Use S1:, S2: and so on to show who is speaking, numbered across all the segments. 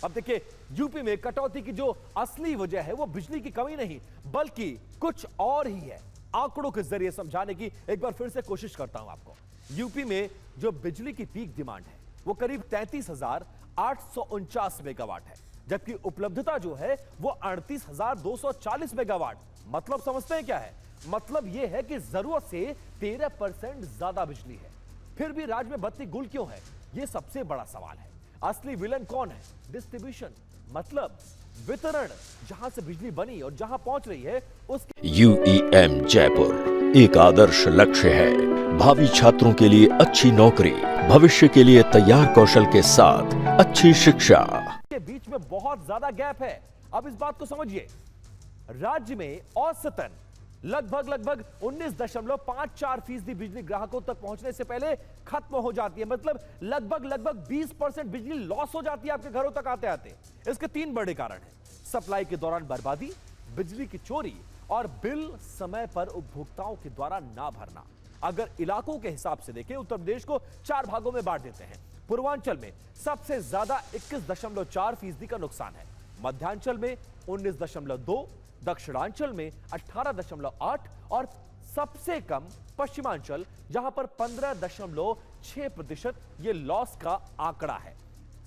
S1: अब देखिए, यूपी में कटौती की जो असली वजह है वो बिजली की कमी नहीं बल्कि कुछ और ही है। आंकड़ों के जरिए समझाने की एक बार फिर से कोशिश करता हूं आपको। यूपी में जो बिजली की पीक डिमांड है वो करीब 33,849 मेगावाट है, जबकि उपलब्धता जो है वो 38,240 मेगावाट। मतलब समझते हैं क्या है? मतलब यह है कि जरूरत से 13% ज्यादा बिजली है। फिर भी राज्य में बत्ती गुल क्यों है, यह सबसे बड़ा सवाल है। असली विलन कौन है? डिस्ट्रीब्यूशन, मतलब वितरण। जहां से बिजली बनी और जहां पहुंच रही है उसके
S2: UEM जयपुर एक आदर्श लक्ष्य है। भावी छात्रों के लिए अच्छी नौकरी, भविष्य के लिए तैयार कौशल के साथ अच्छी शिक्षा
S1: के बीच में बहुत ज्यादा गैप है। अब इस बात को समझिए, राज्य में औसतन लगभग 19.54% बिजली ग्राहकों तक पहुंचने से पहले खत्म हो जाती है। मतलब लगभग 20% बिजली लॉस हो जाती है आपके घरों तक आते आते। इसके 3 बड़े कारण हैं: सप्लाई के दौरान बर्बादी, बिजली की चोरी और बिल समय पर उपभोक्ताओं के द्वारा ना भरना। अगर इलाकों के हिसाब से देखें, उत्तर प्रदेश को 4 भागों में बांट देते हैं। पूर्वांचल में सबसे ज्यादा 21.4% का नुकसान है, मध्यांचल में 19.2%, दक्षिणांचल में 18.8% और सबसे कम पश्चिमांचल, जहां पर 15.6% ये लॉस का आंकड़ा है।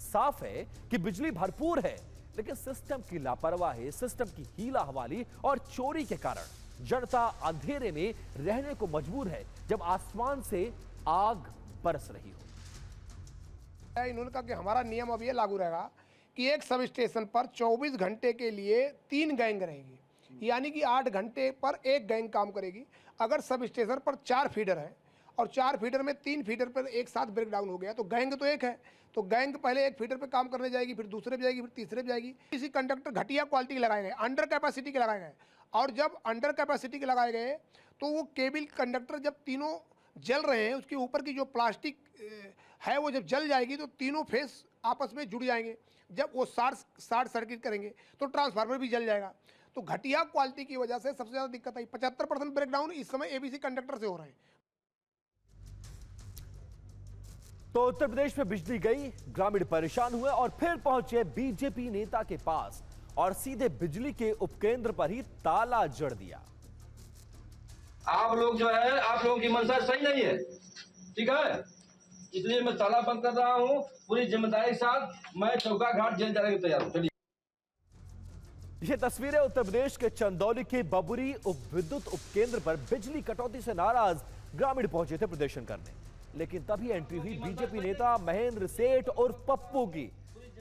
S1: साफ है कि बिजली भरपूर है, लेकिन सिस्टम की लापरवाही, सिस्टम की हीला हवाली और चोरी के कारण जनता अंधेरे में रहने को मजबूर है जब आसमान से आग बरस रही हो।
S3: इन्होंने कहा कि हमारा नियम अब ये लागू रहेगा कि एक सब स्टेशन पर 24 घंटे के लिए 3 गैंग रहेगी, यानी कि 8 घंटे पर एक गैंग काम करेगी। अगर सब स्टेशन पर 4 फीडर है और 4 फीडर में 3 फीडर पर एक साथ ब्रेक डाउन हो गया तो गैंग तो एक है, तो गैंग पहले एक फीडर पे काम करने जाएगी, फिर दूसरे पे जाएगी, फिर तीसरे पे जाएगी। इसी कंडक्टर घटिया क्वालिटी के लगाए गए, अंडर कैपेसिटी के लगाए गए, और जब अंडर कैपेसिटी के लगाए गए तो वो केबल कंडक्टर जब तीनों जल रहे हैं, उसके ऊपर की जो प्लास्टिक है वो जब जल जाएगी तो तीनों फेस आपस में जुड़ जाएंगे। जब वो शॉर्ट सर्किट करेंगे तो ट्रांसफार्मर भी जल जाएगा। तो घटिया क्वालिटी की वजह से सबसे ज़्यादा दिक्कत आई। 75% ब्रेकडाउन इस समय एबीसी कंडक्टर से हो रहे हैं।
S1: तो उत्तर प्रदेश में बिजली गई, ग्रामीण परेशान हुए और फिर पहुंचे बीजेपी नेता के पास और सीधे बिजली के उपकेंद्र पर ही ताला जड़ दिया।
S4: आप लोग जो है, आप लोगों की मंशा सही नहीं है, ठीक है, इसलिए मैं ताला बंद कर रहा हूं। पूरी जिम्मेदारी के साथ मैं चौका घाट जेल जाने को तैयार हूं। चलिए,
S1: ये तस्वीरें उत्तर प्रदेश के चंदौली के बबुरी विद्युत उपकेंद्र पर बिजली कटौती से नाराज ग्रामीण पहुंचे थे प्रदर्शन करने। लेकिन तभी एंट्री हुई बीजेपी नेता महेंद्र सेठ और पप्पू की।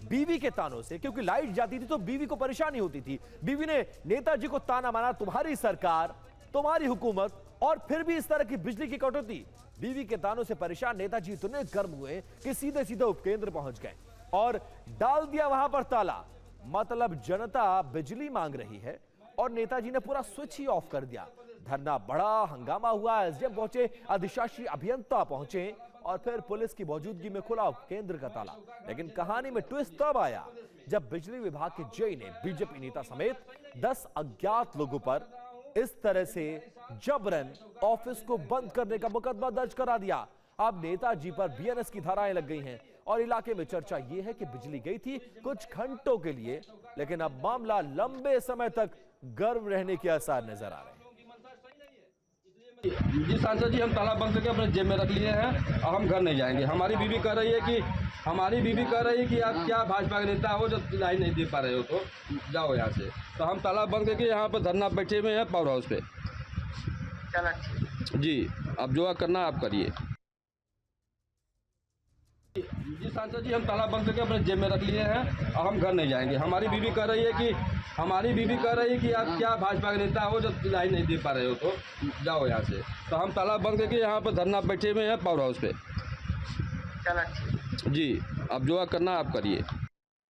S1: बीवी के तानों से, क्योंकि लाइट जाती थी तो बीवी को परेशानी होती थी। बीवी ने नेताजी को ताना मारा, तुम्हारी सरकार, तुम्हारी हुकूमत, और फिर भी इस तरह की बिजली की कटौती। बीवी के तानों से परेशान नेताजी इतने गर्म हुए कि सीधे सीधे उपकेंद्र पहुंच गए और डाल दिया वहां पर ताला। मतलब जनता बिजली मांग रही है और नेताजी ने पूरा स्विच ही ऑफ कर दिया। धरना बड़ा, हंगामा हुआ, एसडीएम पहुंचे, अधिशासी अभियंता पहुंचे और फिर पुलिस की मौजूदगी में खुला उपकेंद्र का ताला। लेकिन कहानी में ट्विस्ट तब आया जब बिजली विभाग के जेई ने बीजेपी नेता समेत 10 अज्ञात लोगों पर इस तरह से जबरन ऑफिस को बंद करने का मुकदमा दर्ज करा दिया। अब नेताजी पर बीएनएस की धाराएं लग गई हैं और इलाके में चर्चा यह है कि बिजली गई थी कुछ घंटों के लिए, लेकिन अब मामला लंबे समय तक गर्म रहने के आसार नजर आ रहे हैं।
S4: जी सांसद जी, हम ताला बंद करके अपने जेब में रख लिए हैं और हम घर नहीं जाएंगे। हमारी बीवी कह रही है कि आप क्या भाजपा के नेता हो जो लाइन नहीं दे पा रहे हो, तो जाओ यहाँ से। तो हम ताला बंद करके यहाँ पर धरना बैठे हुए हैं पावर हाउस पे। जी, अब जो करना आप करिए। जी सांसद जी, हम ताला बंद करके अपने जेब में रख लिए हैं और हम घर नहीं जाएंगे। हमारी बीवी कह रही है कि आप क्या भाजपा के नेता हो जो लाइन नहीं दे पा रहे हो, तो जाओ यहाँ से। तो हम ताला बंद करके यहाँ पर धरना बैठे हुए हैं पावर हाउस पे। जी, अब जो करना आप करिए।